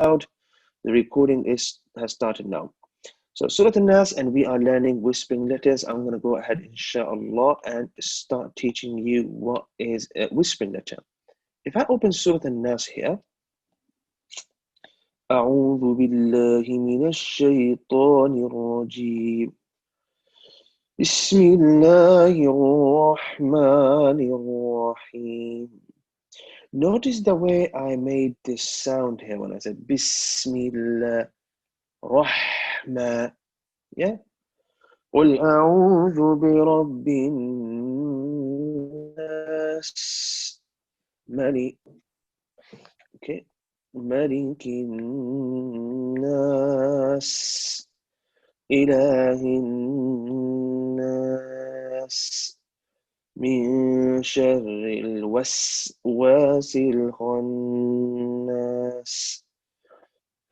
loud. The recording has started now. So Surah An-Nas, and we are learning whispering letters. I'm going to go ahead, inshallah, and start teaching you what is a whispering letter. If I open Surah An-Nas here, أعوذ بالله من الشيطان الرجيم بسم الله الرحمن الرحيم. Notice the way I made this sound here when I said Bismillah Rahma. Yeah. قل أعوذ برب الناس ملك. Okay. ملك الناس إله الناس من شر الوسواس الخناس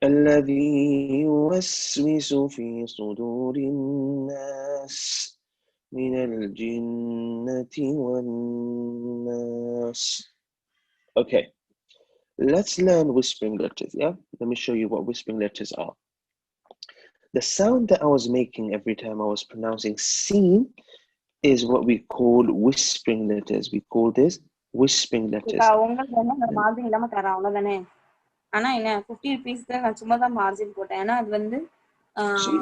الذي يوسوس في صدور الناس من الجنة والناس. Okay, let's learn whispering letters. Yeah, let me show you what whispering letters are. The sound that I was making every time I was pronouncing seen is what we call whispering letters. We call this whispering letters. So you're going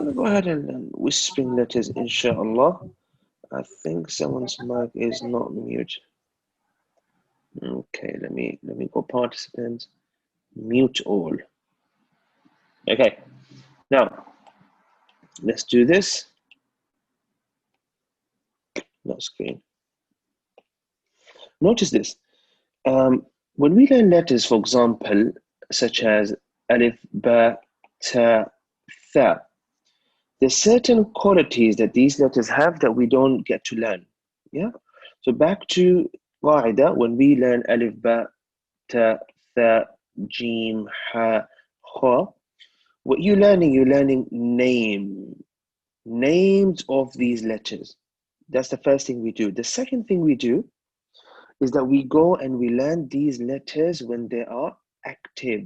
to go ahead and learn whispering letters, inshallah. I think someone's mic is not mute. Okay, let me go participants, mute all. Okay, now let's do this. Not screen. Notice this. When we learn letters, for example, such as alif, ba, ta, tha, there's certain qualities that these letters have that we don't get to learn. Yeah. So back to qaida, when we learn alif, ba, ta, tha, jim, ha, kha, what you're learning names of these letters. That's the first thing we do. The second thing we do is that we go and we learn these letters when they are active.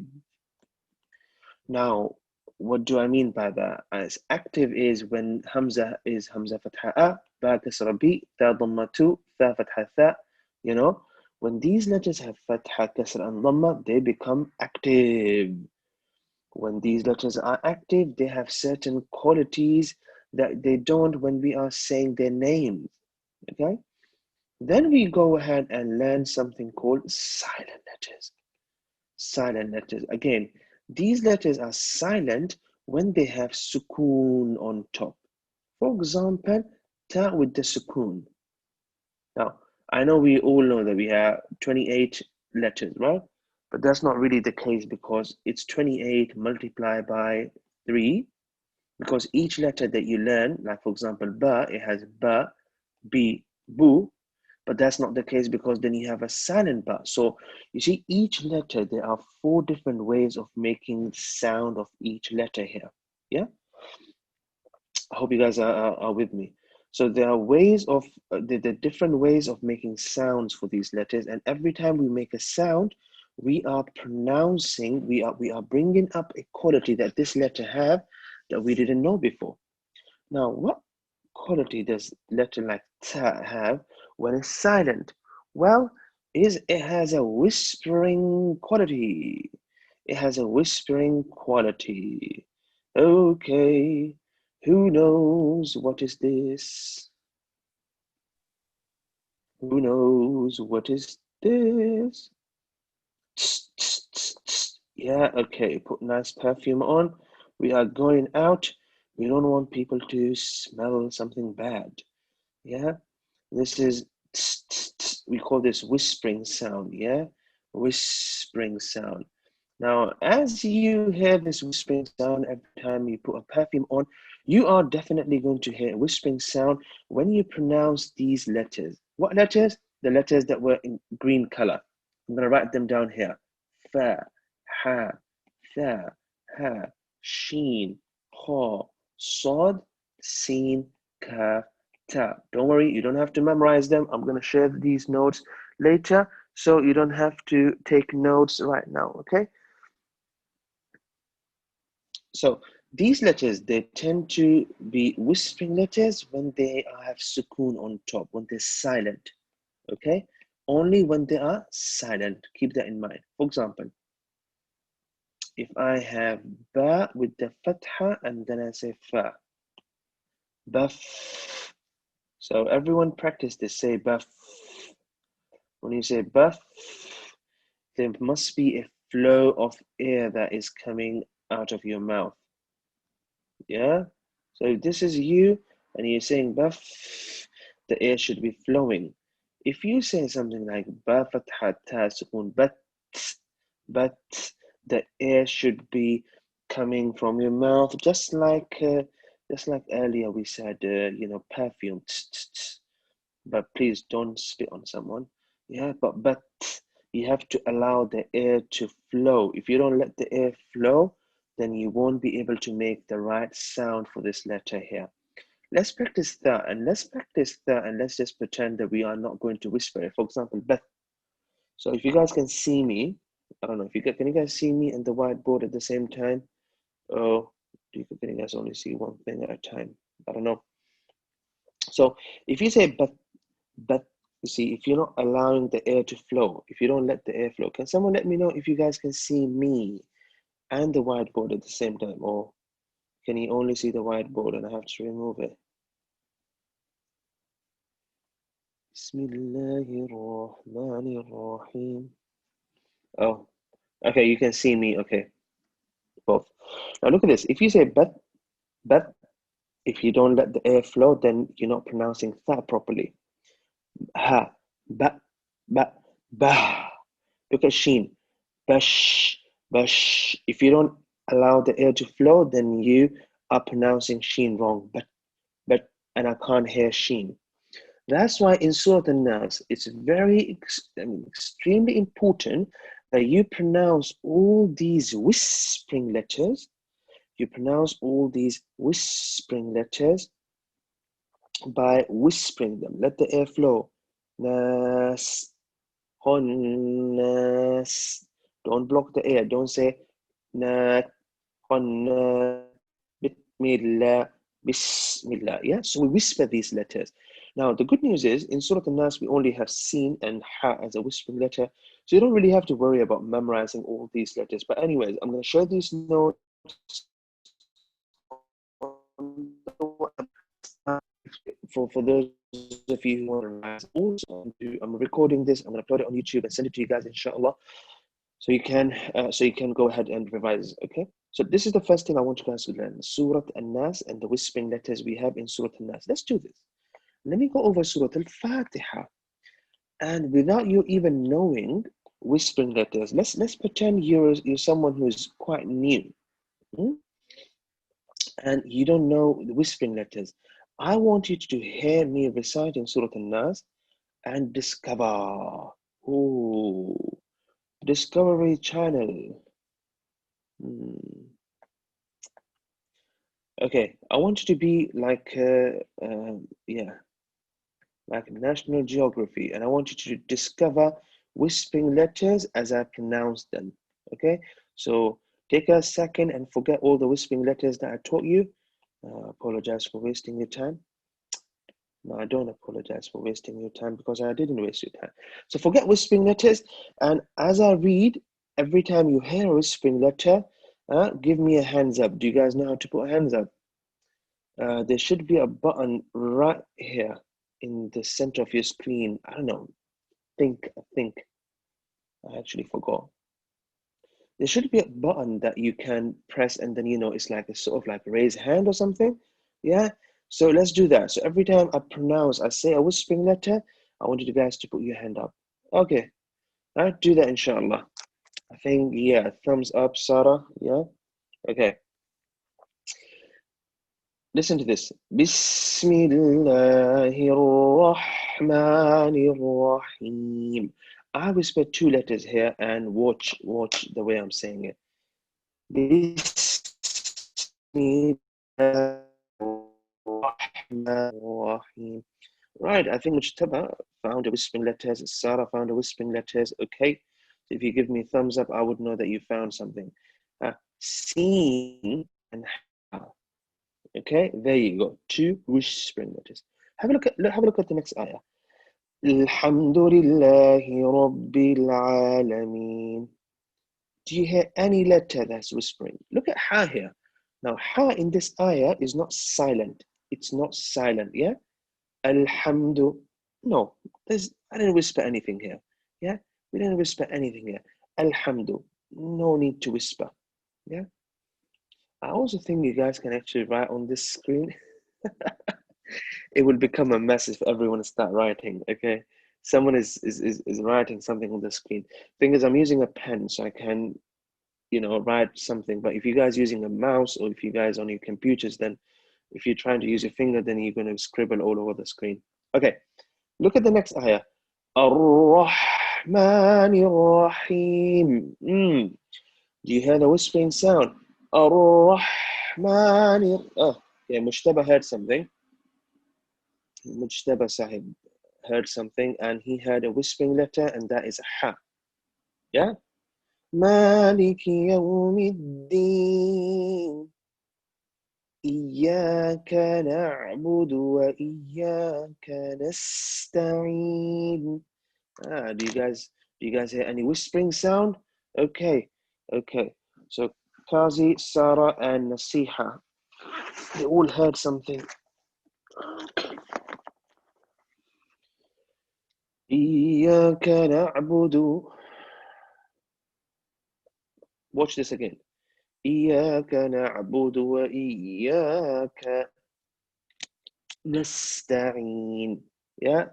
Now, what do I mean by that? As active is when Hamza is Hamza Fatha A, Ba Kasra B, Ta Dhamma 2, Tha Fatha Tha. You know, when these letters have Fatha, Kasra, and Dhamma, they become active. When these letters are active, they have certain qualities that they don't when we are saying their names. Okay? Then we go ahead and learn something called silent letters. Silent letters. Again, these letters are silent when they have sukoon on top. For example, ta with the sukoon. Now, I know we all know that we have 28 letters, right? But that's not really the case because it's 28 multiplied by 3. Because each letter that you learn, like for example, ba, it has ba, bi, bu. But that's not the case because then you have a silent ba. So you see, each letter, there are 4 different ways of making sound of each letter here. Yeah? I hope you guys are with me. So there are ways of, the different ways of making sounds for these letters. And every time we make a sound, we are pronouncing, we are bringing up a quality that this letter have that we didn't know before. Now, what quality does letter like ta have when it's silent? Well, it has a whispering quality. It has a whispering quality. Okay, who knows what is this? Who knows what is this? Yeah, okay, put nice perfume on. We are going out. We don't want people to smell something bad. Yeah, this is, we call this whispering sound. Yeah, whispering sound. Now, as you hear this whispering sound every time you put a perfume on, you are definitely going to hear a whispering sound when you pronounce these letters. What letters? The letters that were in green color. I'm going to write them down here. Fa, ha, tha, ha, sheen, ha, sod, sin, kaf, ta. Don't worry, you don't have to memorize them. I'm going to share these notes later, so you don't have to take notes right now, okay? So these letters, they tend to be whispering letters when they have sukoon on top, when they're silent. Okay? Only when they are silent. Keep that in mind. For example, if I have ba with the fatha and then I say fa, baf. So everyone practice this, say baf. When you say baf, there must be a flow of air that is coming out of your mouth. Yeah? So if this is you and you're saying baf, the air should be flowing. If you say something like ba fatha ta sukun but the air should be coming from your mouth, just like earlier we said, perfume. But please don't spit on someone. Yeah, but you have to allow the air to flow. If you don't let the air flow, then you won't be able to make the right sound for this letter here. Let's practice that, and let's just pretend that we are not going to whisper it. For example, Beth. So if you guys can see me, I don't know if can you guys see me and the whiteboard at the same time? Oh, can you guys only see one thing at a time? I don't know. So if you say but you see, if you're not allowing the air to flow, if you don't let the air flow, can someone let me know if you guys can see me and the whiteboard at the same time, or can you only see the whiteboard and I have to remove it? Bismillahirrahmanirrahim. Oh, okay, you can see me. Okay, both. Now look at this. If you say but, if you don't let the air flow, then you're not pronouncing that properly. Ha, ba, ba. Look at sheen. Bash, bash. If you don't allow the air to flow, then you are pronouncing sheen wrong. But, and I can't hear sheen. That's why in Surah An-Nas, it's extremely important that you pronounce all these whispering letters. You pronounce all these whispering letters by whispering them. Let the air flow. Nas, Nas. Don't block the air. Don't say Nat, Bismillah, Bismillah. Yeah, so we whisper these letters. Now, the good news is in Surah An-Nas, we only have Sin and Ha as a whispering letter. So you don't really have to worry about memorizing all these letters. But anyways, I'm going to share these notes for those of you who want to revise. Also, I'm recording this. I'm going to upload it on YouTube and send it to you guys, inshallah. So you can go ahead and revise. Okay. So this is the first thing I want you guys to learn: Surah An-Nas and the whispering letters we have in Surah An-Nas. Let's do this. Let me go over Surah Al-Fatiha, and without you even knowing whispering letters, let's pretend you're someone who's quite new, and you don't know the whispering letters. I want you to hear me reciting Surah An-Nas and discover. Oh, Discovery Channel. Okay, I want you to be like, like National Geography, and I want you to discover whispering letters as I pronounce them. Okay, so take a second and forget all the whispering letters that I taught you. Apologize for wasting your time. No, I don't apologize for wasting your time because I didn't waste your time. So forget whispering letters, and as I read, every time you hear a whispering letter, give me a hands up. Do you guys know how to put hands up? There should be a button right here in the center of your screen. I don't know. I think. I actually forgot. There should be a button that you can press and then, it's like a sort of like raise hand or something. Yeah. So let's do that. So every time I say a whispering letter, I want you guys to put your hand up. Okay. I'll do that, inshallah. I think, yeah, thumbs up, Sarah. Yeah. Okay. Listen to this. Bismillahirrahmanirrahim. I whisper two letters here and watch the way I'm saying it. Bismillahirrahmanirrahim. Right, I think Mujtaba found a whispering letters. Sarah found a whispering letters. Okay. So if you give me a thumbs up, I would know that you found something. Seen and ha. Okay, there you go. 2 whispering letters. Have a look at the next ayah. Alhamdulillahi Rabbil Alameen. Do you hear any letter that's whispering? Look at ha here. Now, ha in this ayah is not silent. It's not silent, yeah? Alhamdu. No, I didn't whisper anything here. Yeah? We didn't whisper anything here. Alhamdu. No need to whisper. Yeah? I also think you guys can actually write on this screen. It will become a mess if everyone start writing, okay? Someone is writing something on the screen. Thing is, I'm using a pen, so I can, write something. But if you guys using a mouse, or if you guys on your computers, then if you're trying to use your finger, then you're going to scribble all over the screen. Okay, look at the next ayah. Ar-Rahman Ar-Rahim. Do you hear the whispering sound? Ar-Rahman. Oh, yeah, Mushtaba heard something. Mujtaba Sahib heard something, and he heard a whispering letter, and that is a ha. Yeah? Maliki yawmiddin. Iyyaka na'budu wa iyyaka nasta'in. Do you guys hear any whispering sound? Okay. So Kazi, Sarah, and Nasiha, they all heard something. إياك نعبد. Watch this again. إياك نعبد وإياك نستعين. Yeah,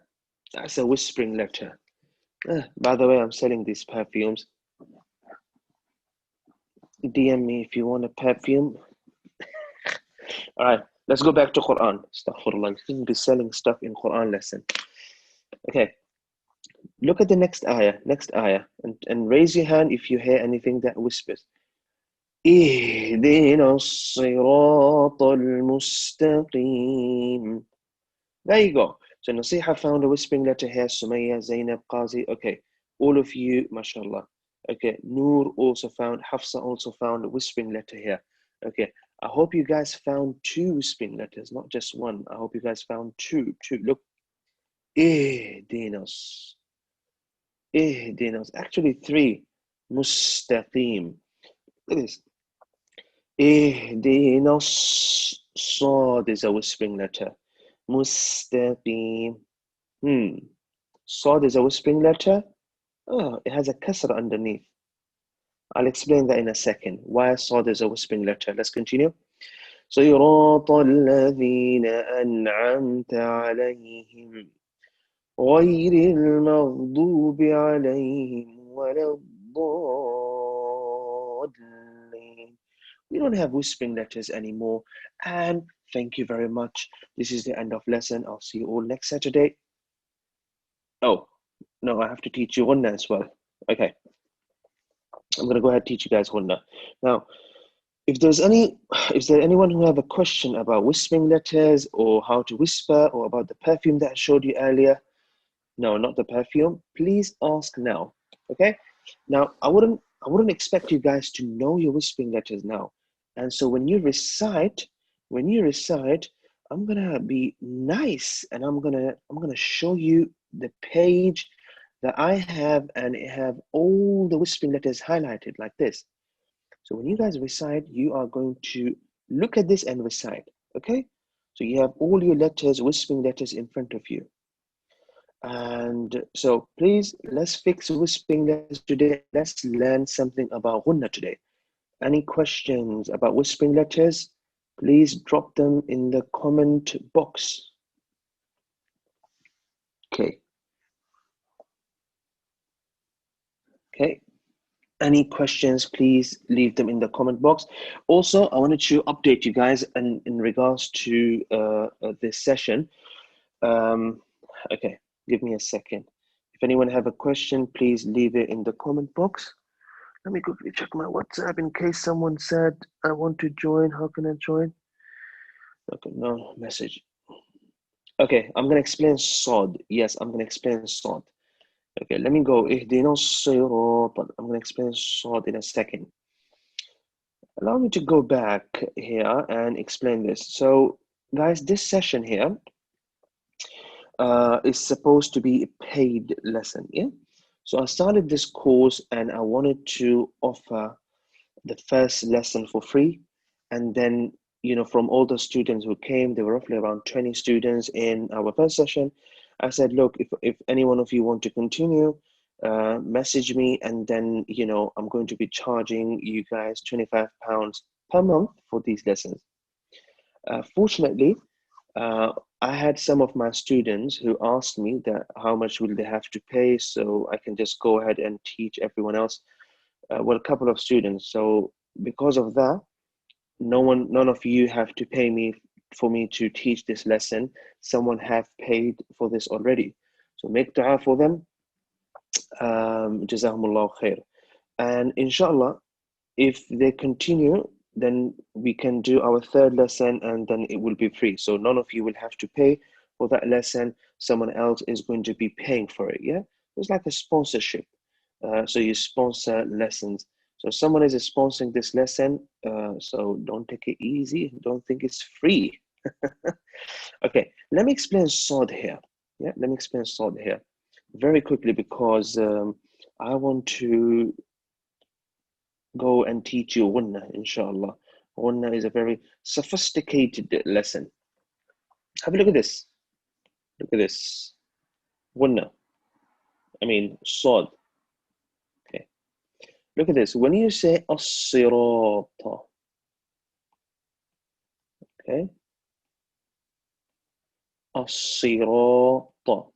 that's a whispering letter. By the way, I'm selling these perfumes. DM me if you want a perfume. All right, let's go back to Quran. Astaghfirullah, you shouldn't be selling stuff in Quran lesson. Okay, look at the next ayah, and raise your hand if you hear anything that whispers. اهدنا الصراط المستقيم. There you go. So Nasiha found a whispering letter here. Sumaya, Zainab, Qazi. Okay, all of you, mashallah. Okay, Noor also found, Hafsa also found a whispering letter here. Okay, I hope you guys found 2 whispering letters, not just one. I hope you guys found 2. Look, ihdinas. Actually 3. Mustaqim. Look at this. Ihdinas. Sad is a whispering letter. Mustaqim. Sad is a whispering letter. Oh, it has a kasra underneath. I'll explain that in a second. Why Sad is a whispering letter. Let's continue. صراط الذين أنعمت عليهم غير المغضوب عليهم ولا الضالين. We don't have whispering letters anymore. And thank you very much. This is the end of lesson. I'll see you all next Saturday. Oh, no, I have to teach you Gunnah as well. Okay. I'm going to go ahead and teach you guys Gunnah. Now, if there anyone who have a question about whispering letters or how to whisper or about the perfume that I showed you earlier, no, not the perfume, please ask now. Okay? Now, I wouldn't expect you guys to know your whispering letters now. And so when you recite, I'm gonna be nice and I'm gonna show you the page that I have, and it have all the whispering letters highlighted like this. So when you guys recite, you are going to look at this and recite. Okay? So you have all your letters, whispering letters in front of you. And so please, let's fix whispering letters today. Let's learn something about Gunnah today. Any questions about whispering letters, please drop them in the comment box. Okay. Any questions, please leave them in the comment box. Also, I wanted to update you guys in regards to this session. Okay, give me a second. If anyone have a question, please leave it in the comment box. Let me quickly check my WhatsApp in case someone said, I want to join. How can I join? Okay, no message. Okay, I'm going to explain Sod. Yes, I'm going to explain Sod. Okay, let me go. I'm going to explain Sod in a second. Allow me to go back here and explain this. So, guys, this session here is supposed to be a paid lesson, yeah? So I started this course and I wanted to offer the first lesson for free. And then, from all the students who came, there were roughly around 20 students in our first session. I said, look, if any one of you want to continue, message me, and then, I'm going to be charging you guys £25 per month for these lessons. Fortunately, I had some of my students who asked me that how much will they have to pay so I can just go ahead and teach everyone else. Well, a couple of students. So because of that, none of you have to pay me for me to teach this lesson. Someone have paid for this already. So make dua for them. Jazakumullah khair. And inshallah, if they continue, then we can do our third lesson and then it will be free. So none of you will have to pay for that lesson. Someone else is going to be paying for it. Yeah, it's like a sponsorship. So you sponsor lessons. So someone is sponsoring this lesson. So don't take it easy. Don't think it's free. Okay, let me explain Sod here. Yeah, let me explain Sod here very quickly because I want to go and teach you Gunnah, inshallah. Gunnah is a very sophisticated lesson. Have a look at this. Look at this. Gunnah. I mean, Sod. Okay. Look at this. When you say as-sirata, okay, as-sirata,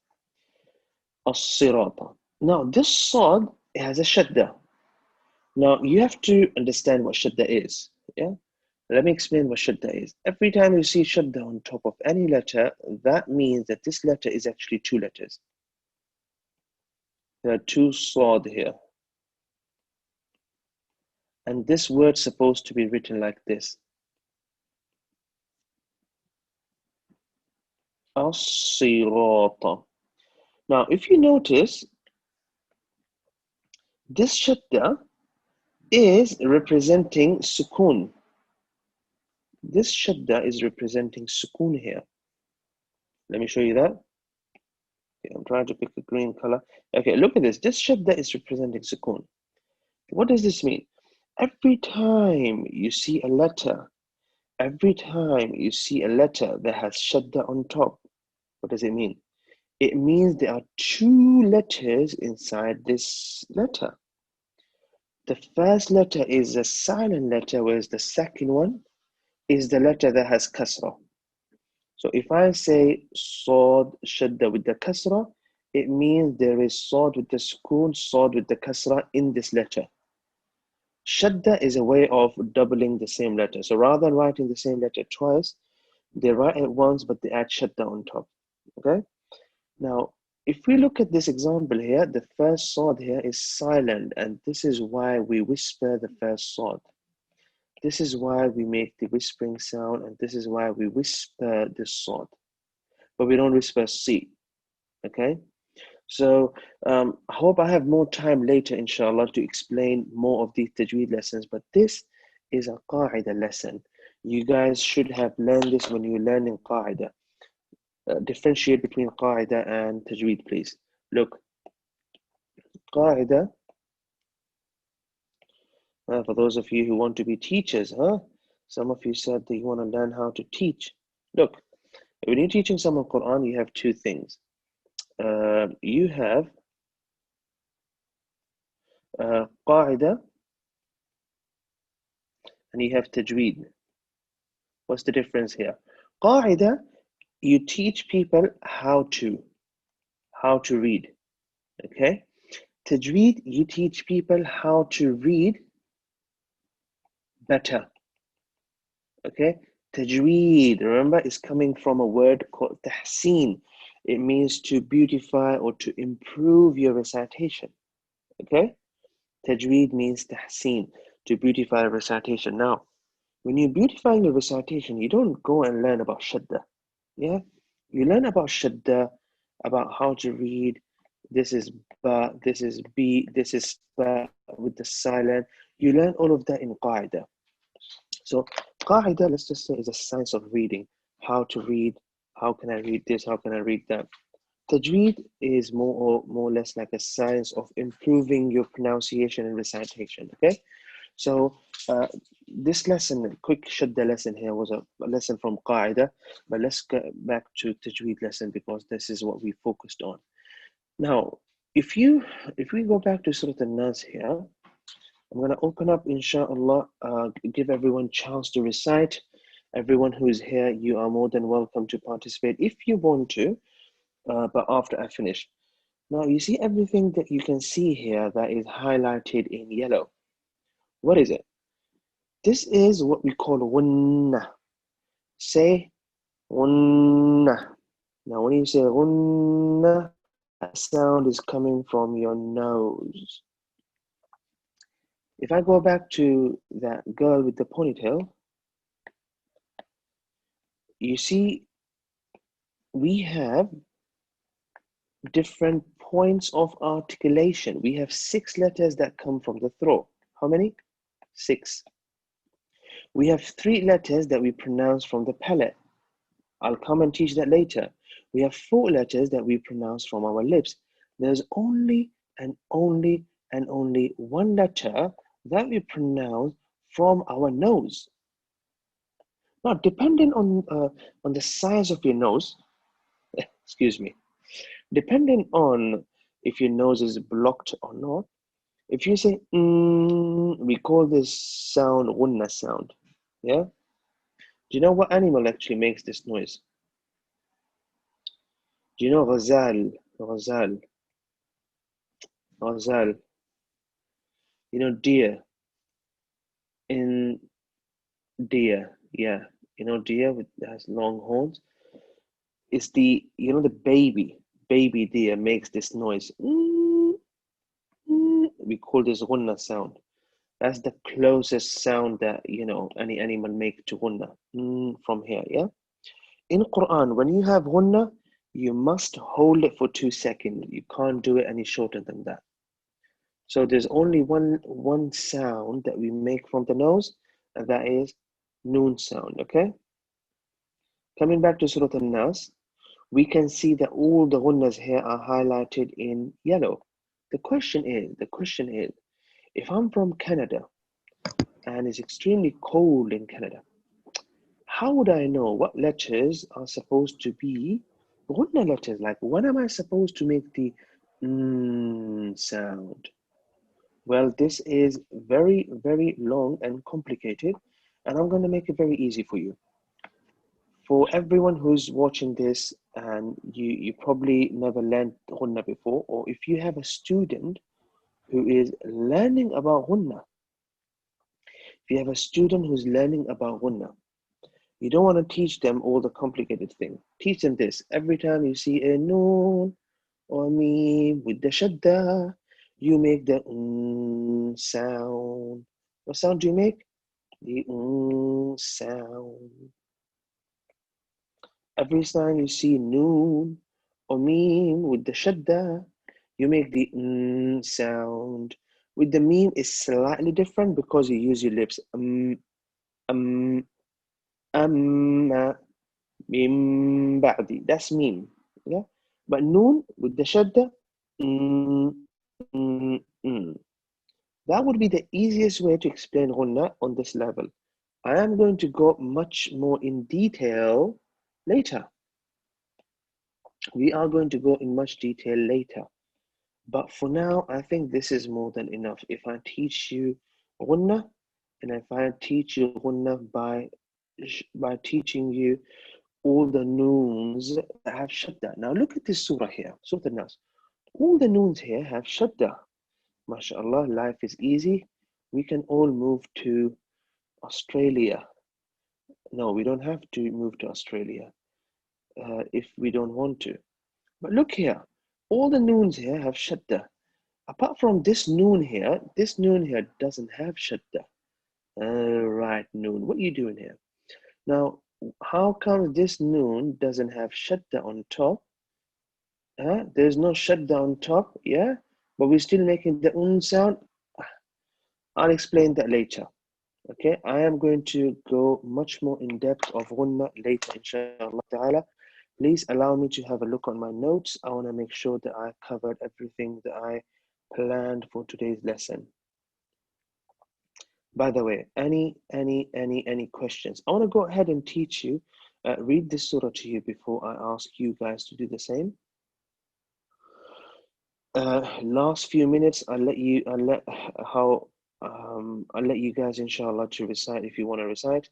as-sirata. Now, this Sod has a shadda. Now, you have to understand what shadda is. Yeah. Let me explain what shadda is. Every time you see shadda on top of any letter, that means that this letter is actually two letters. There are two sword here. And this word's supposed to be written like this. As-sirata. Now, if you notice, this shadda is representing sukoon. This shadda is representing sukoon here. Let me show you that. Okay, I'm trying to pick a green color. Okay, look at this. This shadda is representing sukoon. What does this mean? Every time you see a letter, every time you see a letter that has shadda on top, what does it mean? It means there are two letters inside this letter. The first letter is a silent letter, whereas the second one is the letter that has kasra. So if I say sod shadda with the kasra, it means there is sod with the sukoon, sod with the kasra in this letter. Shadda is a way of doubling the same letter. So rather than writing the same letter twice, they write it once, but they add shadda on top. Okay? Now, if we look at this example here, the first sod here is silent, and this is why we whisper the first sod. This is why we make the whispering sound, and this is why we whisper the sod. But we don't whisper C. Okay? So I hope I have more time later, inshallah, to explain more of these tajweed lessons. But this is a qaida lesson. You guys should have learned this when you were learning qaida. Differentiate between qaida and tajweed, please. Look, qaida, for those of you who want to be teachers, huh? Some of you said that you want to learn how to teach. Look, when you're teaching someone Quran, you have two things. You have qaida and you have tajweed. What's the difference here? Qaida, you teach people how to read. Okay? Tajweed, you teach people how to read better. Okay? Tajweed, remember, is coming from a word called tahseen. It means to beautify or to improve your recitation. Okay? Tajweed means tahseen, to beautify recitation. Now, when you're beautifying your recitation, you don't go and learn about shadda. Yeah? You learn about shadda, about how to read. This is ba, this is b, this is ba with the silent. You learn all of that in qaida. So qaida, let's just say, is a science of reading. How to read, how can I read this, how can I read that. Tajweed is more or less like a science of improving your pronunciation and recitation, okay? So this lesson, quick shadda lesson here, was a lesson from qaida, but let's get back to Tajweed lesson because this is what we focused on. Now, if we go back to Surah An-Nas here, I'm going to open up, inshallah, give everyone chance to recite. Everyone who is here, you are more than welcome to participate if you want to, but after I finish. Now, you see everything that you can see here that is highlighted in yellow. What is it? This is what we call Gunnah. Say Gunnah. Now, when you say Gunnah, that sound is coming from your nose. If I go back to that girl with the ponytail, you see we have different points of articulation. We have 6 letters that come from the throat. How many? 6. We have 3 letters that we pronounce from the palate. I'll come and teach that later. We have 4 letters that we pronounce from our lips. There's only one letter that we pronounce from our nose. Now, depending on the size of your nose, excuse me, depending on if your nose is blocked or not, if you say we call this sound Gunnah sound. Yeah? Do you know what animal actually makes this noise? Do you know ghazal? You know deer. Deer, yeah. You know deer that has long horns? It's the baby deer makes this noise. We call this Gunnah sound. That's the closest sound that any animal make to Gunnah from here. Yeah. In Quran, when you have Gunnah, you must hold it for 2 seconds. You can't do it any shorter than that. So there's only one sound that we make from the nose, and that is noon sound. Okay. Coming back to Surah An-Nas, we can see that all the Gunnahs here are highlighted in yellow. The question is, if I'm from Canada and it's extremely cold in Canada, how would I know what letters are supposed to be Gunnah letters? Like, when am I supposed to make the sound? Well, this is very, very long and complicated, and I'm going to make it very easy for you. For everyone who's watching this and you probably never learned Gunnah before, or if you have a student who is learning about Gunnah, if you have a student who's learning about Gunnah, you don't want to teach them all the complicated thing. Teach them this. Every time you see a noon or a meme with the shadda, you make the sound. What sound do you make? The sound. Every time you see noon or meme with the shadda, you make the sound. With the meme, it's slightly different because you use your lips. Amma min ba'di. That's meme. Yeah. But noon with the shadda, that would be the easiest way to explain Gunnah on this level. I am going to go much more in detail later. We are going to go in much detail later. But for now, I think this is more than enough. If I teach you Gunnah, and if I teach you Gunnah by teaching you all the noons that have shadda. Now look at this surah here, Surah An-Nas. All the noons here have shadda. MashaAllah, life is easy. We can all move to Australia. No, we don't have to move to Australia if we don't want to. But look here, all the noons here have shadda. Apart from this noon here doesn't have shadda. Right, noon. What are you doing here? Now, how come this noon doesn't have shadda on top? There's no shadda on top, yeah? But we're still making the sound. I'll explain that later. Okay, I am going to go much more in depth of Gunnah later, inshallah ta'ala. Please allow me to have a look on my notes. I want to make sure that I covered everything that I planned for today's lesson. By the way, any questions? I want to go ahead and teach you, read this surah to you before I ask you guys to do the same. Last few minutes, I'll let you guys, inshallah, to recite if you want to recite.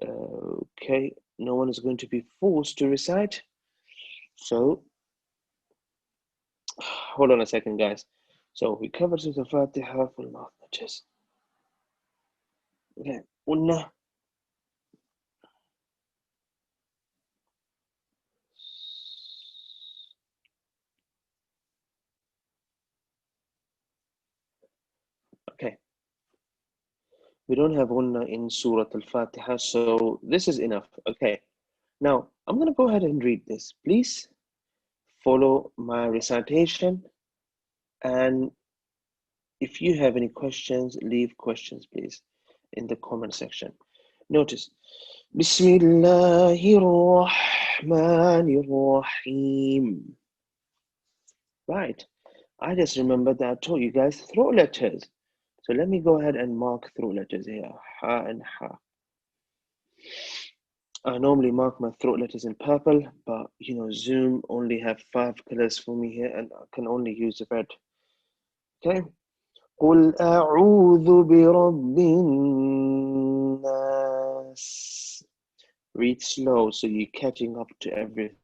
Okay, no one is going to be forced to recite. So, hold on a second, guys. So we covered Surah Al-Fatiha for mouth matches. Okay, Gunnah. Okay. We don't have Gunnah in Surah Al-Fatiha, so this is enough. Okay. Now, I'm going to go ahead and read this. Please follow my recitation. And if you have any questions, leave questions, please, in the comment section. Notice, Bismillahirrahmanirrahim. Right. I just remembered that I told you guys throat letters. So let me go ahead and mark throat letters here. Ha and ha. I normally mark my throat letters in purple, but Zoom only have 5 colors for me here, and I can only use the red. Okay. قل أعوذ برب الناس. Read slow so you're catching up to everything.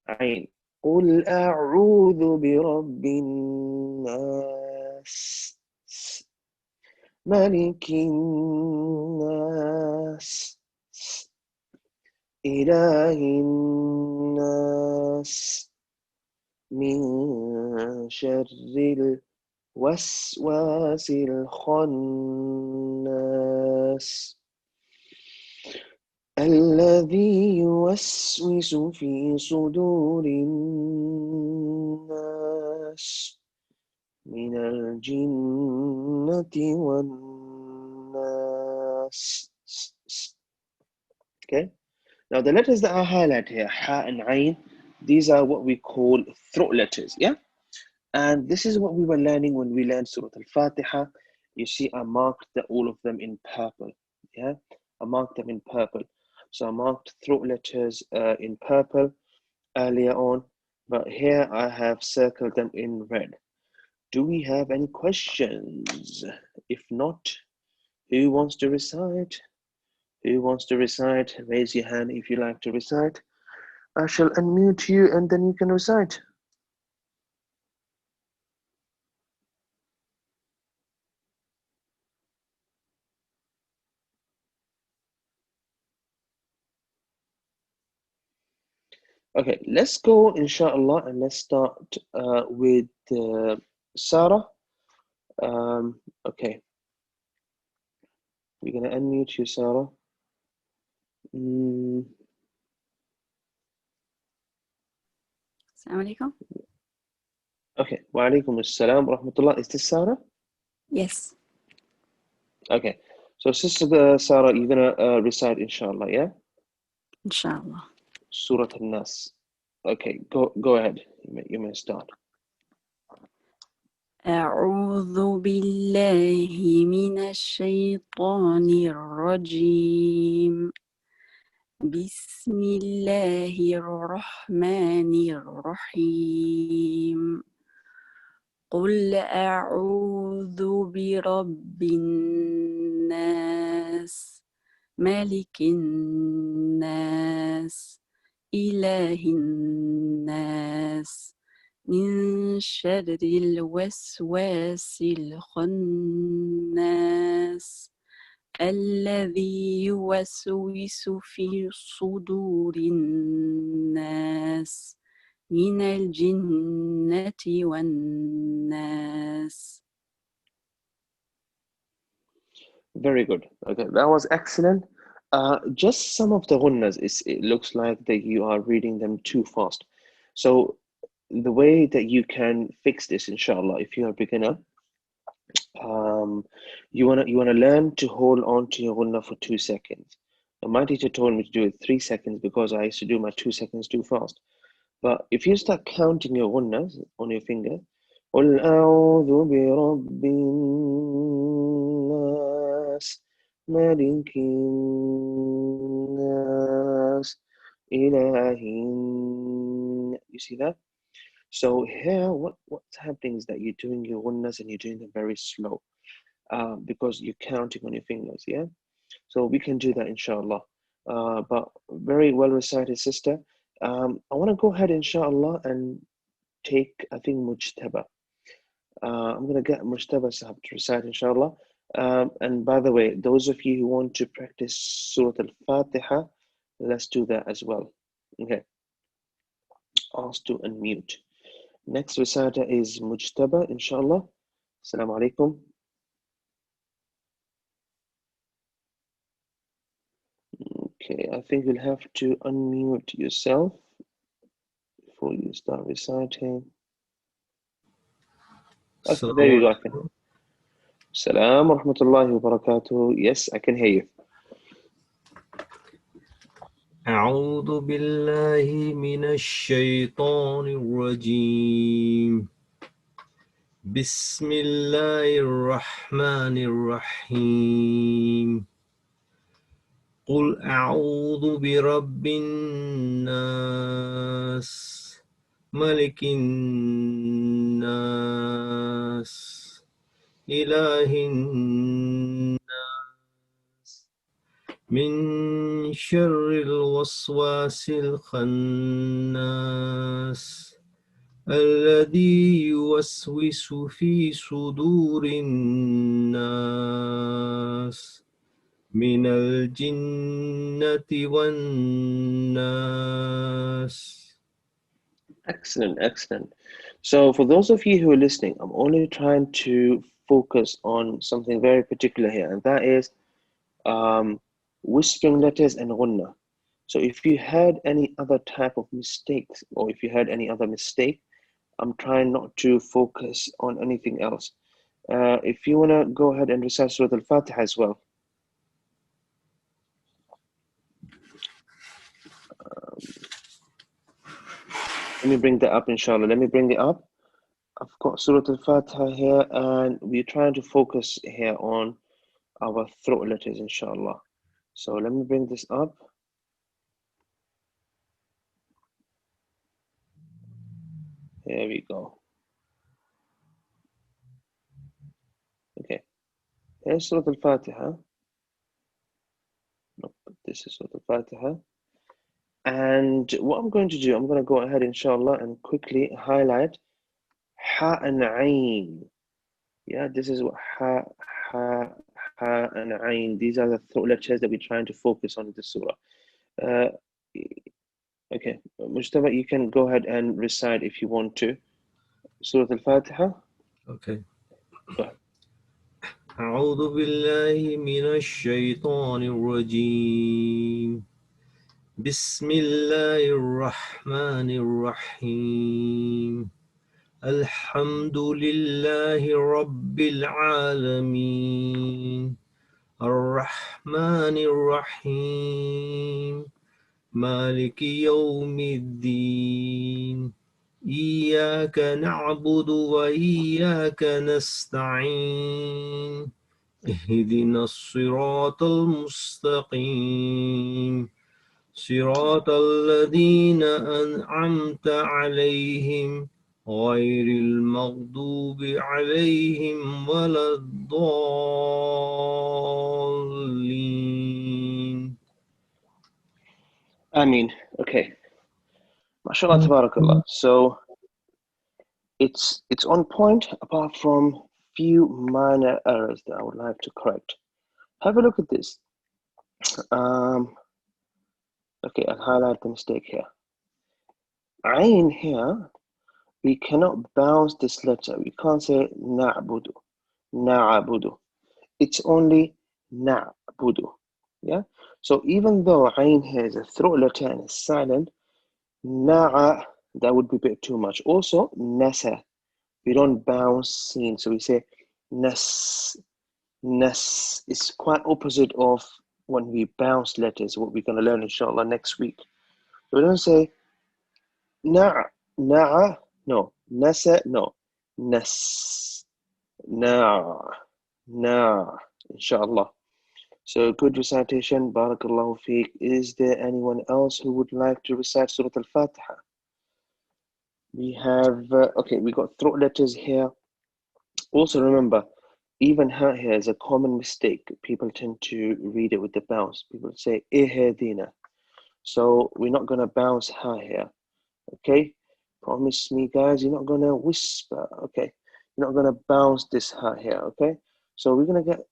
عين. قل أعوذ برب الناس ملك الناس إله الناس من شر الوسواس الخناس الذي يوسوس في صدور الناس من الجنة والناس. Okay. Now the letters that I highlight here, ha and ayn, these are what we call throat letters, yeah? And this is what we were learning when we learned Surah Al-Fatiha. You see, I marked all of them in purple, yeah? I marked them in purple. So I marked throat letters in purple earlier on, but here I have circled them in red. Do we have any questions? If not, who wants to recite? Who wants to recite? Raise your hand if you like to recite. I shall unmute you and then you can recite. Okay, let's go, inshallah, and let's start with Sarah. Okay. We're going to unmute you, Sarah. Assalamu alaikum. Okay, wa alaikum assalam wa rahmatullah. Is this Sarah? Yes. Okay, so Sister Sarah, you're going to recite, inshallah, yeah? Inshallah. Surah Nass. Okay, go ahead. You may start. أعوذ بالله من الشيطان الرجيم بسم الله الرحمن الرحيم قل أعوذ برب الناس ملك الناس إله الناس من شر الوسواس الخناس الذي يوسوس في صدور الناس من الجنة والناس. Very good. Okay, that was excellent. Just some of the ghunnas, it looks like that you are reading them too fast. So the way that you can fix this, inshallah, if you're a beginner, You wanna learn to hold on to your Gunnah for 2 seconds. And my teacher told me to do it 3 seconds because I used to do my 2 seconds too fast. But if you start counting your Gunnahs on your finger, قل أعوذ برب الناس ملك الناس إله الناس. You see that? So here, what's happening is that you're doing your Gunnahs and you're doing them very slow. Because you're counting on your fingers, yeah? So we can do that, inshallah. But very well recited, sister. I want to go ahead, inshallah, and take, I think, Mujtaba. I'm going to get Mujtaba Sahab to recite, inshallah. And by the way, those of you who want to practice Surah Al-Fatiha, let's do that as well. Okay. Asked to unmute. Next reciter is Mujtaba, inshallah. Assalamu alaikum. Okay, I think you'll have to unmute yourself before you start reciting. Okay, there you go. Assalamu wa rahmatullahi wa barakatuh. Yes, I can hear you. أعوذ بالله من الشيطان الرجيم بسم الله الرحمن الرحيم قل أعوذ برب الناس ملك الناس إله الناس من شر الوسواس الخناس الذي يوسوس في صدور الناس من الجنة والناس. Excellent, excellent. So for those of you who are listening, I'm only trying to focus on something very particular here, and that is whispering letters and Gunnah. So if you had any other type of mistakes, or if you had any other mistake, I'm trying not to focus on anything else. If you want to go ahead and recite Surah Al-Fatiha as well. Let me bring that up, inshallah. Let me bring it up. I've got Surah Al-Fatiha here, and we're trying to focus here on our throat letters, inshallah. So let me bring this up. Here we go. Okay. Here's Surah Al-Fatiha. Nope, this is Surah Al-Fatiha. And what I'm going to do, I'm going to go ahead, inshallah, and quickly highlight Ha and Ain. Yeah, this is what Ha and Ain. These are the throat letters that we're trying to focus on in the surah. Okay, Mustafa, you can go ahead and recite if you want to. Surah Al-Fatiha. Okay. Go ahead. أعوذ بالله من الشيطان الرجيم بسم الله الرحمن الرحيم الحمد لله رب العالمين الرحمن الرحيم مالك يوم الدين إياك نعبد وإياك نستعين اهدنا الصراط المستقيم صراط الذين أنعمت عليهم غير المغضوب عليهم ولا الضالين. Ameen. Okay. MashaAllah, tabarakallah. So it's on point apart from few minor errors that I would like to correct. Have a look at this. Okay, I'll highlight the mistake here. Ain here, we cannot bounce this letter. We can't say na'budu, na'budu. It's only na'budu. Yeah. So even though Ain here is a throat letter and it's silent, na'a, that would be a bit too much. Also, nasa, we don't bounce sin. So we say Nass. Nass is quite opposite of when we bounce letters, what we're going to learn inshallah next week. We don't say na, na'a, no. Nasa, no. Nass. Na, inshallah. So good recitation, barakallahu feek. Is there anyone else who would like to recite Surah Al-Fatiha? We have, okay, we got throat letters here. Also remember, even ha here is a common mistake. People tend to read it with the bounce. People say ihedina. So we're not going to bounce ha here. Okay? Promise me, guys, you're not going to whisper. Okay? You're not going to bounce this ha here. Okay? So we're going to get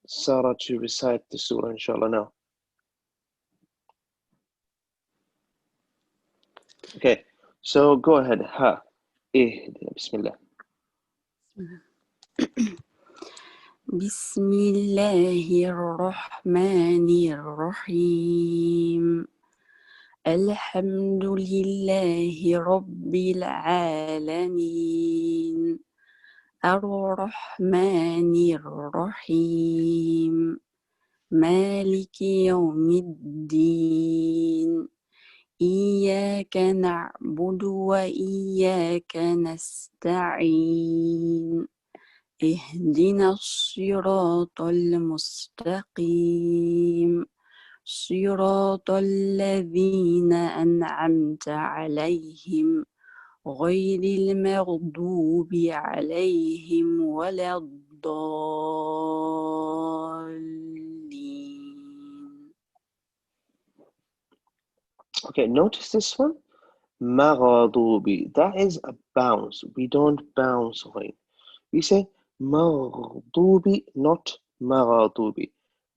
Sarah to recite the surah, inshallah, now. Okay, so go ahead. Ha. Bismillah. بسم الله الرحمن الرحيم الحمد لله رب العالمين الرحمن الرحيم مالك يوم الدين إياك نعبد وإياك نستعين اهدنا الصراط المستقيم صراط الذين أنعمت عليهم غير المغضوب عليهم ولا الضالين. Okay, notice this one. Maghdubi. That is a bounce. We don't bounce when we say maghdubi, not maghdubi.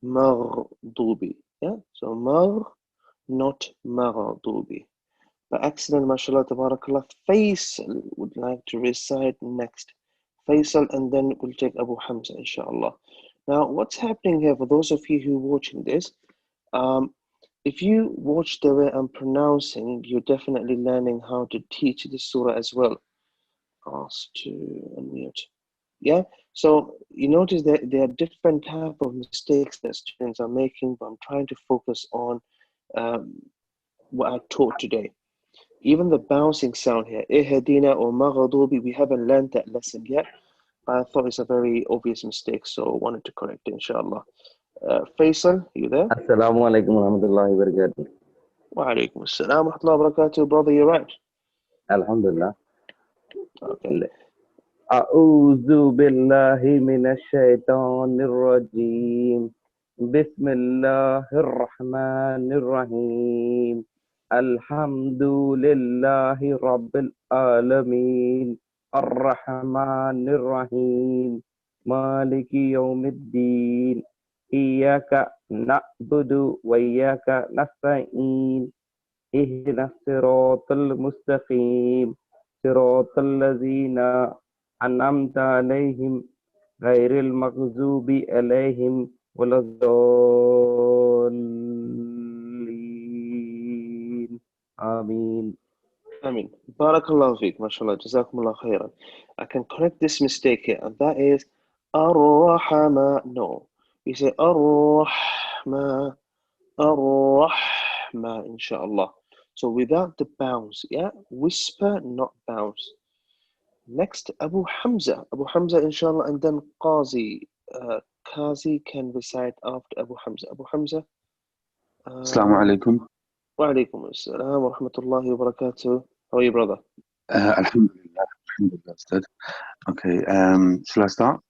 Maghdubi. Yeah, so not maghdubi. By accident, mashallah, tabarakallah, Faisal would like to recite next. Faisal, and then we'll take Abu Hamza, inshallah. Now, what's happening here, for those of you who are watching this, if you watch the way I'm pronouncing, you're definitely learning how to teach the surah as well. Ask to unmute. Yeah, so you notice that there are different type of mistakes that students are making, but I'm trying to focus on what I taught today. Even the bouncing sound here, ihadina or maghdubi, we haven't learned that lesson yet, but I thought it's a very obvious mistake, so I wanted to correct it, inshallah. Faisal, you there? Assalamu alaikum warahmatullahi wabarakatuh. Wa alaikum assalam wa rahmatullahi wa barakatuh. Brother, you're right. Alhamdulillah. Okay. A'udhu billahi minash shaitanir rajim. Bismillahir rahmanir rahim. Alhamdulillahi rabbil alamin. Ar-rahmanir rahim. Maliki yawmiddin. إياك نعبد وإياك نستعين اهدنا الصراط المستقيم صراط الذين أنعمت عليهم غير المغضوب عليهم ولا الضالين آمين. Ameen. Barakallahu feek, mashallah, jazakumullah khairan. I can correct this mistake here, and that is Ar-Rahma. No. We say Ar-Rahma, Ar-Rahma, inshallah. So without the bounce, yeah? Whisper, not bounce. Next, Abu Hamza. Abu Hamza, inshallah, and then Qazi. Qazi can recite after Abu Hamza. Abu Hamza. Assalamu alaikum. Wa alaikum assalam wa rahmatullahi wa barakatuh. How are you, brother? Alhamdulillah. Alhamdulillah, Ustad. Okay, shall I start?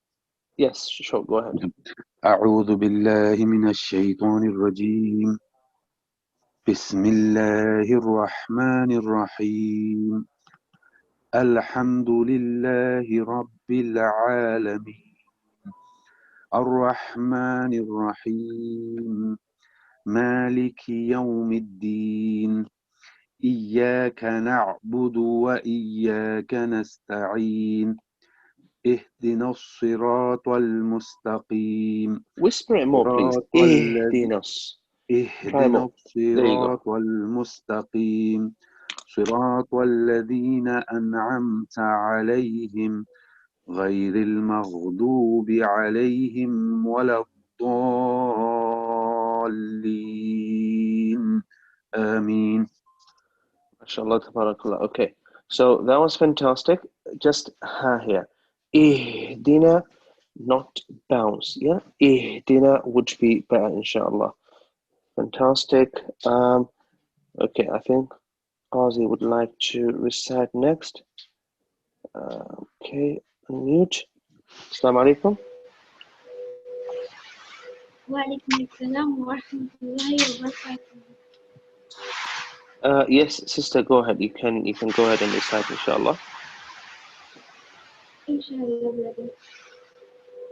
Yes, sure, go ahead. أعوذ بالله من الشيطان الرجيم. بسم الله الرحمن الرحيم. الحمد لله رب العالمين. الرحمن الرحيم. مالك يوم الدين. إياك نعبد وإياك نستعين اهدنا الصراط المستقيم Whisper it more, please. Ihdinas. اهدنا الصراط المستقيم صراط الذين أنعمت عليهم غير المغضوب عليهم ولا الضالين آمين. MashaAllah, tabarakallah. Okay, so that was fantastic. Just ha here. Ihdina, not bounce. Yeah, ihdina would be better, inshallah. Fantastic. Okay, I think Qazi would like to recite next. Okay, unmute. Assalamu alaikum. Waalaikumsalam warahmatullahi wabarakatuh. Yes, sister, go ahead. You can go ahead and recite, inshallah. Inshallah, brother.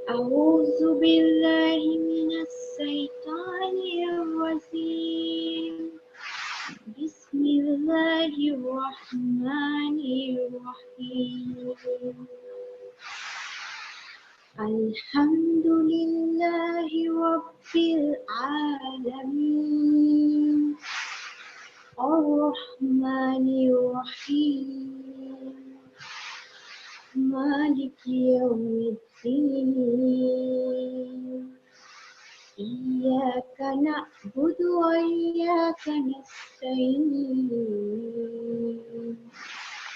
A'udhu billahi minas shaitanir rajim. Bismillahirrahmanirrahim. Alhamdulillahi rabbil alamin. Ar-Rahmanir-Rahim. Maliki yawmiddin. Iyyaka na'budu wa iyyaka nasta'in.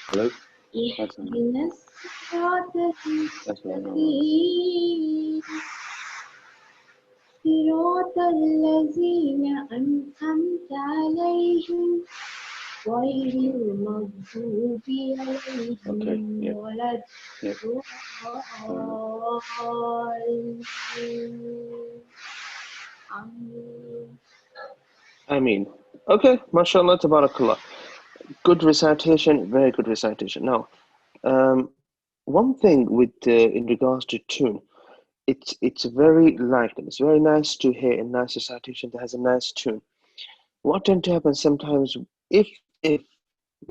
Hello? Ihdinas siratal That's right. mustaqim. Siratal ladzina an'amta 'alaihim ghairil maghdubi 'alaihim Okay, yeah. waladdallin. Ameen. Okay, mashallah, tabarakallah. Good recitation, very good recitation. Now, one thing with in regards to tune, it's very light and it's very nice to hear a nice recitation that has a nice tune. What tend to happen sometimes, if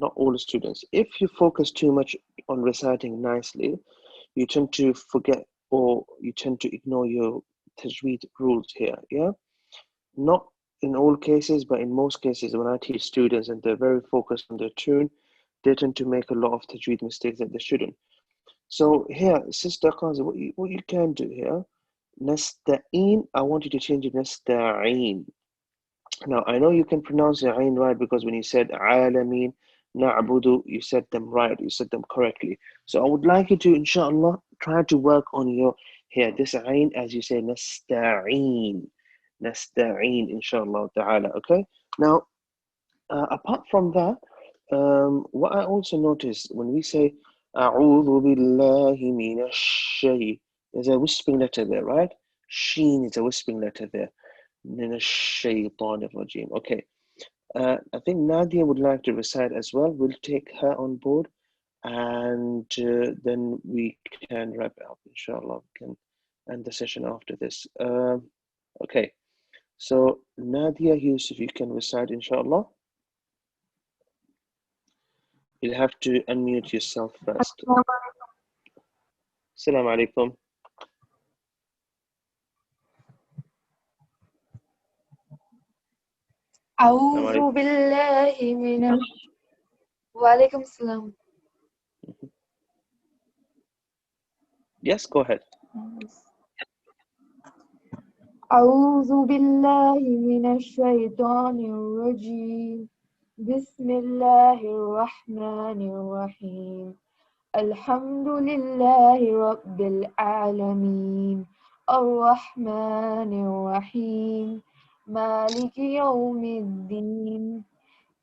not all the students, if you focus too much on reciting nicely, you tend to forget or you tend to ignore your tajweed rules here. Yeah, not in all cases, but in most cases, when I teach students and they're very focused on their tune, they tend to make a lot of tajweed mistakes that they shouldn't. So here, Sister Qazi, what you can do here, nasta'in, I want you to change it nasta'in. Now, I know you can pronounce the ain right because when you said alameen, na'budu, you said them right, you said them correctly. So I would like you to, inshallah, try to work on your here, this ain, as you say, nasta'in. Nasta'in, inshallah ta'ala, okay? Now, apart from that, what I also noticed when we say A'udhu billahi minash shay, there's a whispering letter there, right? Sheen is a whispering letter there. Minash shaytanir rajim. Okay. I think Nadia would like to recite as well. We'll take her on board and then we can wrap it up, inshallah. We can end the session after this. Okay. So Nadia Yusuf, you can recite, inshallah. You'll have to unmute yourself first. Assalamu alaikum. أعوذ بالله من وعليكم السلام. Yes, go ahead. أعوذ بالله من الشيطان الرجيم. بسم الله الرحمن الرحيم. الحمد لله رب العالمين الرحمن الرحيم مالك يوم الدين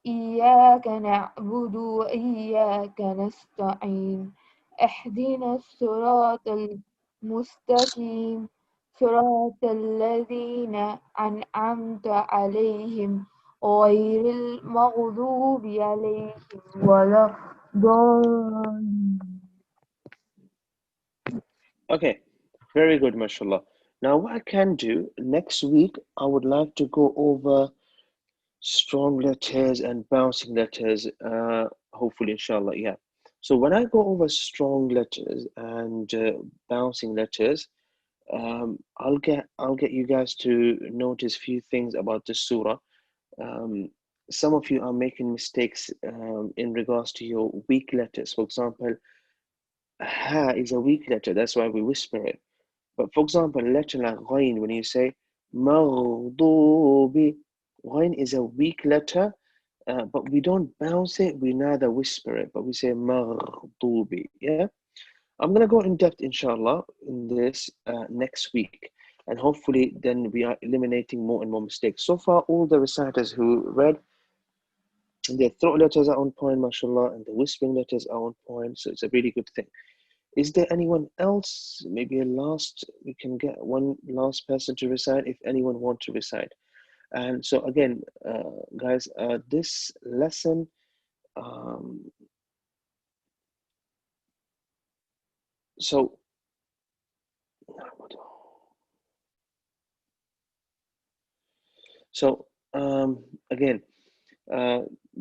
إياك نعبد وإياك نستعين اهدنا الصراط المستقيم صراط الذين أنعمت عليهم غير المغضوب عليهم ولا الضالين. Okay, very good, mashallah. Now, what I can do next week, I would like to go over strong letters and bouncing letters, hopefully, inshallah, yeah. So when I go over strong letters and bouncing letters, I'll get you guys to notice few things about the surah. Some of you are making mistakes in regards to your weak letters. For example, Ha is a weak letter, that's why we whisper it. But for example, a letter like ghain, when you say maghdubi, ghain is a weak letter, but we don't bounce it, we neither whisper it, but we say maghdubi. Yeah, I'm gonna go in depth, inshallah, in this next week, and hopefully then we are eliminating more and more mistakes. So far, all the reciters who read, their throat letters are on point, mashallah, and the whispering letters are on point, so it's a really good thing. Is there anyone else? Maybe we can get one last person to recite if anyone wants to recite. And so again, guys, this lesson, so again,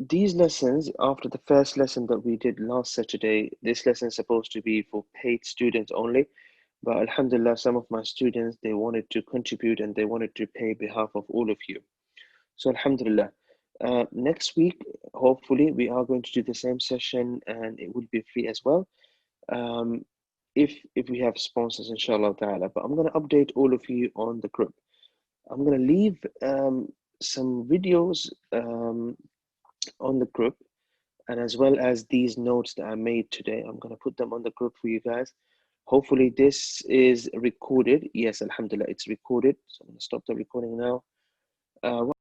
these lessons, after the first lesson that we did last Saturday, this lesson is supposed to be for paid students only. But alhamdulillah, some of my students, they wanted to contribute and they wanted to pay behalf of all of you. So alhamdulillah, next week, hopefully, we are going to do the same session and it will be free as well. If we have sponsors, inshallah ta'ala. But I'm going to update all of you on the group. I'm going to leave some videos on the group, and as well as these notes that I made today. I'm going to put them on the group for you guys. Hopefully this is recorded. Yes, alhamdulillah, it's recorded. So I'm going to stop the recording now.